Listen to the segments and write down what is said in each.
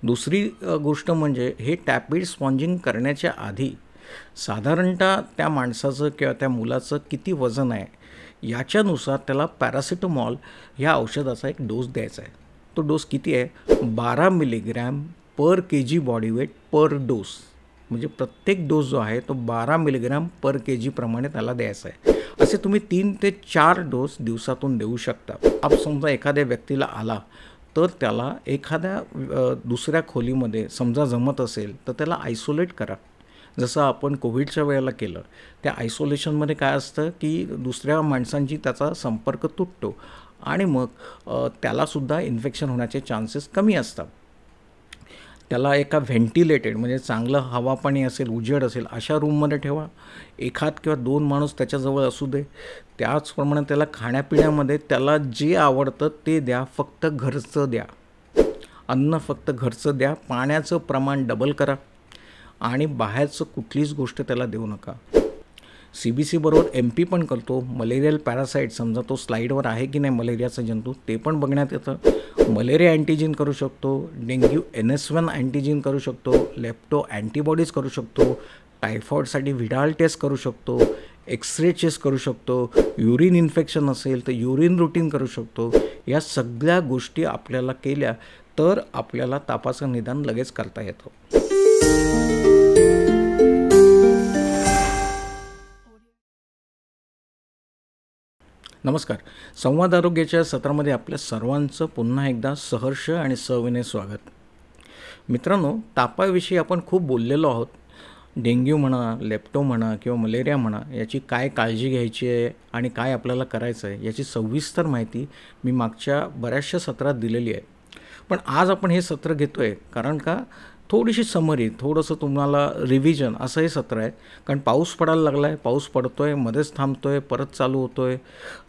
दुसरी गोष्ट म्हणजे हे टॅपिड स्पॉन्जिंग करण्याच्या आधी साधारणतः त्या माणसाचं किंवा त्या मुलाचं किती वजन आहे याच्यानुसार त्याला पॅरासिटामॉल ह्या औषधाचा एक डोस द्यायचा आहे. तो डोस किती आहे? 12 मिलीग्रॅम पर के जी बॉडी वेट पर डोस. म्हणजे प्रत्येक डोस जो आहे तो 12 मिलीग्रॅम पर के जी प्रमाणे त्याला द्यायचा आहे. असे तुम्ही 3 ते 4 डोस दिवसातून देऊ शकता. आप समजा एखाद्या व्यक्तीला आला तर त्याला एखाद्या दुसऱ्या खोलीमध्ये समजा जमत असेल तर त्याला आयसोलेट करा. जसं आपण कोविडच्या वेळेला केलं. त्या आयसोलेशनमध्ये काय असतं की दुसऱ्या माणसांची त्याचा संपर्क तुटतो आणि मग त्यालासुद्धा इन्फेक्शन होण्याचे चान्सेस कमी असतात. त्याला एका व्हेंटिलेटेड म्हणजे चांगलं हवा पाणी असेल, उजेड असेल अशा रूममध्ये ठेवा. एखाद किंवा 2 माणूस त्याच्याजवळ असू दे. त्याचप्रमाणे त्याला खाण्यापिण्यामध्ये त्याला जे आवडतं ते द्या, फक्त घरचं द्या. अन्न फक्त घरचं द्या. पाण्याचं प्रमाण डबल करा आणि बाहेरचं कुठलीच गोष्ट त्याला देऊ नका. CBC बरोबर MP पण करतो. मलेरियल पॅरासाईट समजा तो स्लाईडवर आहे की नाही मलेरियाचा जंतू ते पण बघण्यात येतं. मलेरिया अँटीजेन करू शकतो, डेंग्यू NS1 अँटीजेन करू शकतो, लेप्टो अँटीबॉडीज करू शकतो, टायफॉईडसाठी व्हिडाल टेस्ट करू शकतो, एक्सरे टेस्ट करू शकतो, युरिन इन्फेक्शन असेल तर युरिन रुटीन करू शकतो. या सगळ्या गोष्टी आपल्याला केल्या तर आपल्याला तापाचं निदान लगेच करता येतं. नमस्कार. संवाद आरोग्याच्या सत्रामध्ये आपल्या सर्वांचं पुन्हा एकदा सहर्ष आणि सविनय स्वागत. मित्रांनो, तापाविषयी आपण खूप बोललेलो आहोत. डेंग्यू म्हणा, लेप्टो म्हणा किंवा मलेरिया म्हणा याची काय काळजी घ्यायची आहे आणि काय आपल्याला करायचं आहे याची सविस्तर माहिती मी मागच्या बऱ्याचशा सत्रात दिलेली आहे. पण आज आपण हे सत्र घेतो आहे कारण का थोडीशी समरी, थोडंसं तुम्हाला रिव्हिजन असं हे सत्र आहे. कारण पाऊस पडायला लागला आहे, पाऊस पडतो आहे, मध्येच थांबतो आहे, परत चालू होतो आहे,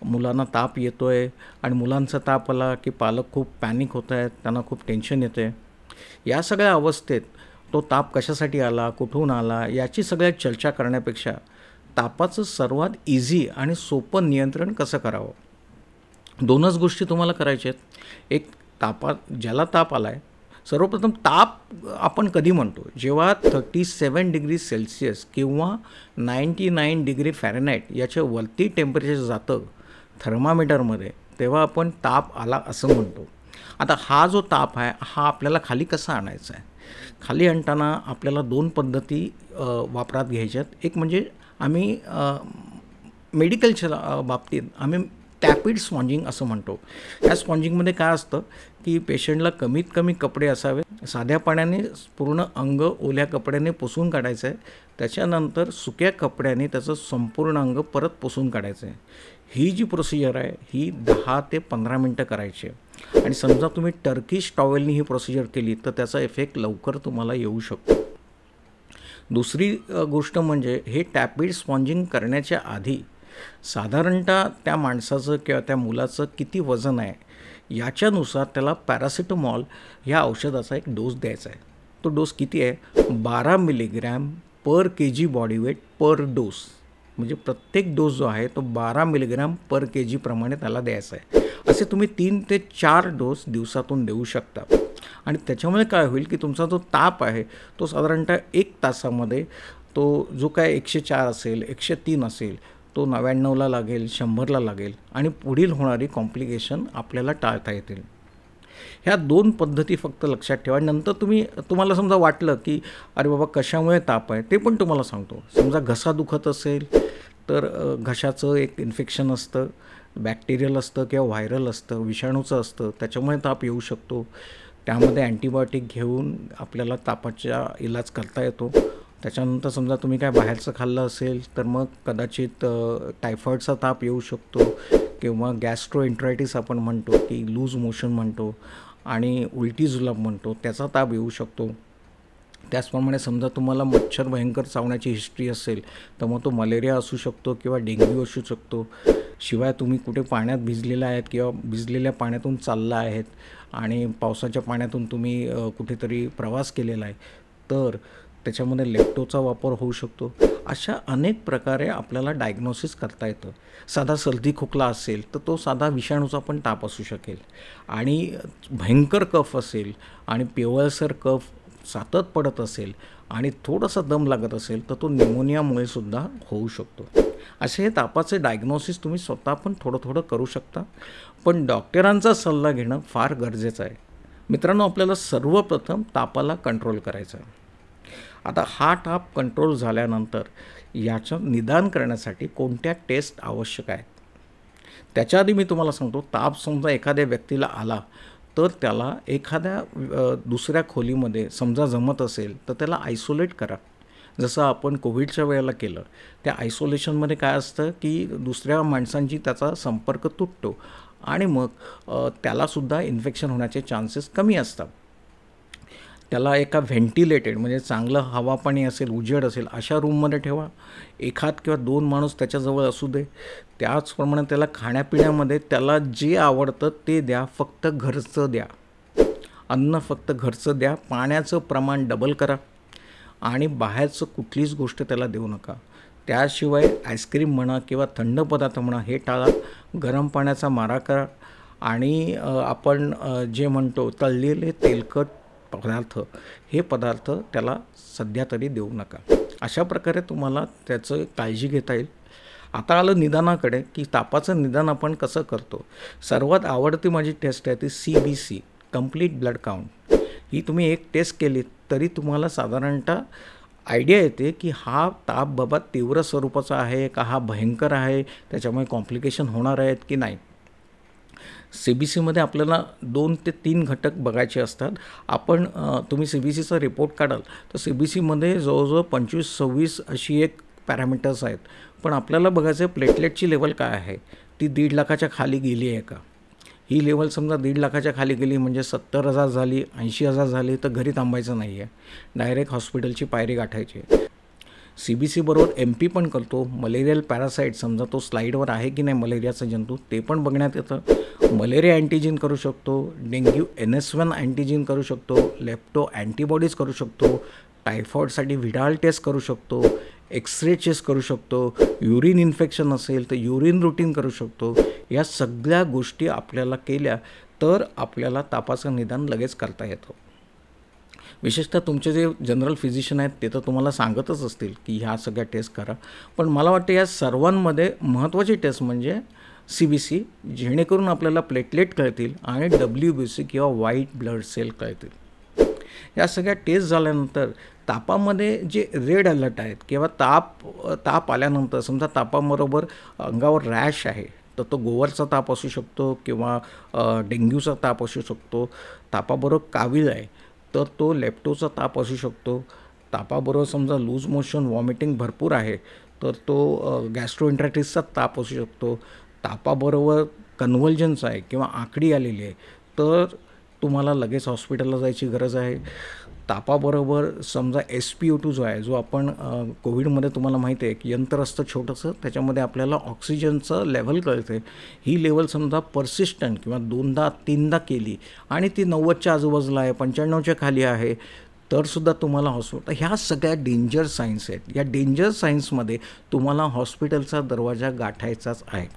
मुलांना ताप येतो आहे आणि मुलांचा ताप आला की पालक खूप पॅनिक होत आहेत, त्यांना खूप टेन्शन येते. या सगळ्या अवस्थेत तो ताप कशासाठी आला, कुठून आला याची सगळ्यात चर्चा करण्यापेक्षा तापाचं सर्वात इझी आणि सोपं नियंत्रण कसं करावं, 2च गोष्टी तुम्हाला करायच्या आहेत. एक ज्याला ताप आला आहे, सर्वप्रथम ताप आपण कधी म्हणतो? जेव्हा 37 डिग्री सेल्सिअस किंवा 99 डिग्री फॅरेनहाईट याच्या वरती टेम्परेचर जातं थर्मामीटरमध्ये, तेव्हा आपण ताप आला असं म्हणतो. आता हा जो ताप आहे हा आपल्याला खाली कसा आणायचा आहे? खाली आणताना आपल्याला 2 पद्धती वापरात घ्यायच्यात. एक म्हणजे आम्ही मेडिकलच्या बाबतीत आम्ही टॅपिड स्पॉन्जिंग असं म्हणतो. या स्पॉन्जिंगमध्ये काय असतं की पेशंटला कमीत कमी कपडे असावे, साध्या पाण्याने पूर्ण अंग ओल्या कपड्याने पुसून काढायचं आहे, त्याच्यानंतर सुक्या कपड्याने त्याचं संपूर्ण अंग परत पुसून काढायचं आहे. ही जी प्रोसिजर आहे ही 10 ते 15 मिनटं करायची आहे. आणि समजा तुम्ही टर्किश टॉवेलनी ही प्रोसिजर केली तर त्याचा इफेक्ट लवकर तुम्हाला येऊ शकतो. दुसरी गोष्ट म्हणजे हे टॅपिड स्पॉन्जिंग करण्याच्या आधी साधारणतः त्या माणसाचं किंवा त्या मुलाचं किती वजन आहे याच्यानुसार त्याला पॅरासिटामॉल ह्या औषधाचा एक डोस द्यायचा आहे. तो डोस किती आहे? 12 मिलीग्रॅम पर के जी बॉडी वेट पर डोस. म्हणजे प्रत्येक डोस जो आहे तो 12 मिलीग्रॅम पर के जी प्रमाणे त्याला द्यायचा आहे. असे तुम्ही 3 ते 4 डोस दिवसातून देऊ शकता. आणि त्याच्यामुळे काय होईल की तुमचा जो ताप आहे तो साधारणतः 1 तासामध्ये तो जो काय 104 असेल, 103 असेल, तो 99ला लागेल, 100ला लागेल आणि पुढील होणारी कॉम्प्लिकेशन आपल्याला टाळता येतील. ह्या 2 पद्धती फक्त लक्षात ठेवा. नंतर तुम्हाला समजा वाटलं की अरे बाबा कशामुळे ताप आहे ते पण तुम्हाला सांगतो. समजा घसा दुखत असेल तर घशाचं एक इन्फेक्शन असतं, बॅक्टेरियल असतं किंवा व्हायरल असतं, विषाणूचं असतं, त्याच्यामुळे ताप येऊ शकतो. त्यामध्ये अँटीबायोटिक घेऊन आपल्याला तापाचा इलाज करता येतो. त्याच्यानंतर समजा तुम्ही काय बाहेरचं खाल्लं असेल तर मग कदाचित टायफॉईडचा ताप येऊ शकतो किंवा गॅस्ट्रोएंटरायटिस आपण म्हणतो की लूज मोशन म्हणतो आणि उलटी जुलाब म्हणतो, त्याचा ताप येऊ शकतो. त्याचप्रमाणे समजा तुम्हाला मच्छर भयंकर चावण्याची हिस्ट्री असेल तर मग तो मलेरिया असू शकतो किंवा डेंग्यू असू शकतो. शिवाय तुम्ही कुठे पाण्यात भिजलेला आहेत किंवा भिजलेल्या पाण्यातून चालला आहेत आणि पावसाच्या पाण्यातून तुम्ही कुठेतरी प्रवास केलेला आहे तर त्याच्यामध्ये लेप्टोचा वापर होऊ शकतो. अशा अनेक प्रकारे आपल्याला डायग्नोसिस करता येतं. साधा सर्दी खोकला असेल तर तो साधा विषाणूचा पण ताप असू शकेल, आणि भयंकर कफ असेल आणि पिवळसर कफ सतत पडत असेल आणि थोडासा दम लागत असेल तर तो निमोनियामुळे सुद्धा होऊ शकतो. असे हे तापाचे डायग्नोसिस तुम्ही स्वतः पण थोडं थोडं करू शकता, पण डॉक्टरांचा सल्ला घेणं फार गरजेचं आहे. मित्रांनो, आपल्याला सर्वप्रथम तापाला कंट्रोल करायचं आहे. आता हा ताप कंट्रोल झाल्यानंतर याचं निदान करण्यासाठी कोणत्या टेस्ट आवश्यक आहेत त्याच्या आधी मी तुम्हाला सांगतो, ताप समजा एखाद्या व्यक्तीला आला तर त्याला एखाद्या दुसऱ्या खोलीमध्ये समजा जमत असेल तर त्याला आयसोलेट करा. जसं आपण कोविडच्या वेळेला केलं. त्या आयसोलेशनमध्ये काय असतं की दुसऱ्या माणसांची त्याचा संपर्क तुटतो आणि मग त्यालासुद्धा इन्फेक्शन होण्याचे चान्सेस कमी असतात. त्याला एका व्हेंटिलेटेड म्हणजे चांगलं हवा पाणी असेल, उजेड असेल अशा रूममध्ये ठेवा. एखाद किंवा 2 माणूस त्याच्याजवळ असू दे. त्याचप्रमाणे त्याला खाण्यापिण्यामध्ये त्याला जे आवडतं ते द्या, फक्त घरचं द्या. अन्न फक्त घरचं द्या. पाण्याचं प्रमाण डबल करा आणि बाहेरचं कुठलीच गोष्ट त्याला देऊ नका. त्याशिवाय आईस्क्रीम म्हणा किंवा थंड पदार्थ म्हणा हे टाळा. गरम पाण्याचा मारा करा आणि आपण जे म्हणतो तळलेले तेलकट पदार्थ, हे पदार्थ त्याला सध्या तरी देऊ नका. अशा प्रकारे तुम्हाला त्याचं काळजी घेता येईल. आता आलं निदानाकडे, की तापाचं निदान आपण कसं करतो. सर्वात आवडती माझी टेस्ट आहे ती CBC, कंप्लीट ब्लड काउंट. ही तुम्ही एक टेस्ट केली तरी तुम्हाला साधारणतः आयडिया येते की हा ताप बाबा तीव्र स्वरूपाचा आहे का, हा भयंकर आहे, त्याच्यामुळे कॉम्प्लिकेशन होणार आहेत की नाही. CBCमध्ये आपल्याला 2 ते 3 घटक बघायचे असतात. आपण तुम्ही CBCचा रिपोर्ट काढाल तर CBCमध्ये जवळजवळ 25-26 अशी एक पॅरामीटर्स आहेत. पण आपल्याला बघायचं आहे प्लेटलेटची लेवल काय आहे, ती 1.5 लाखाच्या खाली गेली आहे का. ही लेवल समजा 1.5 लाखाच्या खाली गेली म्हणजे 70,000 झाली, 80,000 झाली तर घरी थांबायचं नाही आहे, डायरेक्ट हॉस्पिटलची पायरी गाठायची. CBC बरोबर MP पण करतो. मलेरियल पॅरासाईट समजा तो स्लाईडवर आहे की नाही मलेरियाचा जंतू ते पण बघण्यात येतं. मलेरिया अँटीजेन करू शकतो, डेंग्यू NS1 अँटीजेन करू शकतो, लेप्टो अँटीबॉडीज करू शकतो, टायफॉईडसाठी व्हिडाल टेस्ट करू शकतो, एक्सरे टेस्ट करू शकतो, युरिन इन्फेक्शन असेल तर युरिन रुटीन करू शकतो. या सगळ्या गोष्टी आपल्याला केल्या तर आपल्याला तापाचं निदान लगेच करता येतं. विशेषतः तुमचे जे जनरल फिजिशियन आहेत ते तर तुम्हाला सांगतच असतील की ह्या सगळ्या टेस्ट करा. पण मला वाटतं या सर्वांमध्ये महत्त्वाची टेस्ट म्हणजे CBC, जेणेकरून आपल्याला प्लेटलेट कळतील आणि WBC किंवा व्हाईट ब्लड सेल कळतील. या सगळ्या टेस्ट झाल्यानंतर तापामध्ये जे रेड अलर्ट आहेत किंवा ताप आल्यानंतर समजा तापाबरोबर अंगावर रॅश आहे तर तो गोवरचा ताप असू शकतो किंवा डेंग्यूचा ताप असू शकतो. तापाबरोबर कावीळ आहे तर तो लेप्टोचा ताप असू शकतो. तापाबरोबर समजा लूज मोशन वॉमिटिंग भरपूर आहे तर तो गॅस्ट्रोएंटरायटिसचा ताप असू शकतो. तापाबरोबर कन्व्हल्जन्स आहे किंवा आकडी आलेली आहे तर तुम्हाला लगेच हॉस्पिटलला जायची गरज आहे. तापाबरोबर समजा SpO2 जो आहे, जो आपण कोविडमध्ये तुम्हाला माहिती आहे की यंत्र असतं छोटंसं, त्याच्यामध्ये आपल्याला ऑक्सिजनचं लेव्हल कळते. ही लेवल समजा परसिस्टंट किंवा 2दा-3दा केली आणि ती 90च्या आजूबाजूला आहे, 95च्या खाली आहे तर सुद्धा तुम्हाला हॉस्पिटल. ह्या सगळ्या डेंजर सायन्स आहेत. या डेंजर सायन्समध्ये तुम्हाला हॉस्पिटलचा दरवाजा गाठायचाच आहे.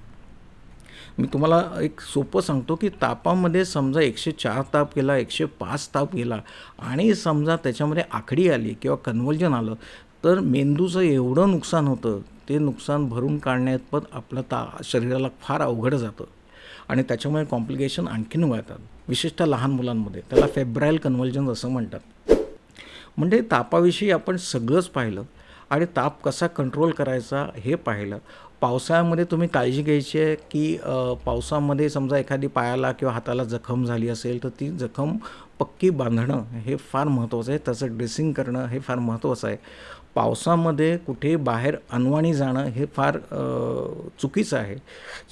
मी तुम्हाला एक सोपं सांगतो की तापामध्ये समजा 104 ताप गेला, 105 ताप गेला आणि समजा त्याच्यामध्ये आकडी आली किंवा कन्व्हल्जन आलं तर मेंदूचं एवढं नुकसान होतं, ते नुकसान भरून काढण्यात पण आपलं शरीराला फार अवघड जातं आणि त्याच्यामुळे कॉम्प्लिकेशन आणखीन वाढतात. विशेषतः लहान मुलांमध्ये त्याला फेब्राईल कन्व्हल्जन असं म्हणतात. म्हणजे तापाविषयी आपण सगळंच पाहिलं आणि ताप कसा कंट्रोल करायचा हे पाहिलं. पावसाळ्यामध्ये तुम्ही काळजी घ्यायची आहे की पावसामध्ये समजा एखादी पायाला किंवा हाताला जखम झाली असेल तर ती जखम पक्की बांधणं हे फार महत्त्वाचं आहे. त्याचं ड्रेसिंग करणं हे फार महत्त्वाचं आहे. पावसामध्ये कुठे बाहेर अनवाणी जाणं हे फार चुकीचं आहे.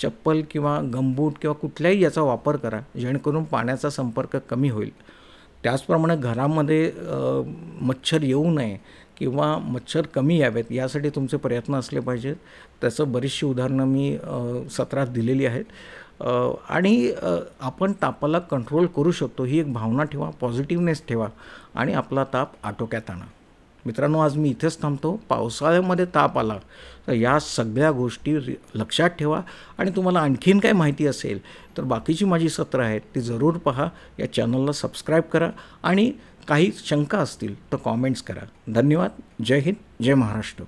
चप्पल किंवा गमबूट किंवा कुठल्याही याचा वापर करा जेणेकरून पाण्याचा संपर्क कमी होईल. त्याचप्रमाणे घरामध्ये मच्छर येऊ नये किंवा मच्छर कमी यावेत यासाठी तुमचे प्रयत्न असले पाहिजेत. त्याचं बरीचशी उदाहरणं मी सत्रात दिलेली आहेत. आणि आपण तापाला कंट्रोल करू शकतो ही एक भावना ठेवा, पॉझिटिव्हनेस ठेवा आणि आपला ताप आटोक्यात आणा. मित्रांनो, आज मी इथेच थांबतो. पावसाळ्यामध्ये ताप आला तर या सगळ्या गोष्टी लक्षात ठेवा आणि तुम्हाला आणखीन काय माहिती असेल तर बाकीची माझी सत्रं आहेत ती जरूर पहा. या चॅनलला सबस्क्राईब करा आणि काही शंका असतील तर कॉमेंट्स करा. धन्यवाद. जय हिंद, जय महाराष्ट्र.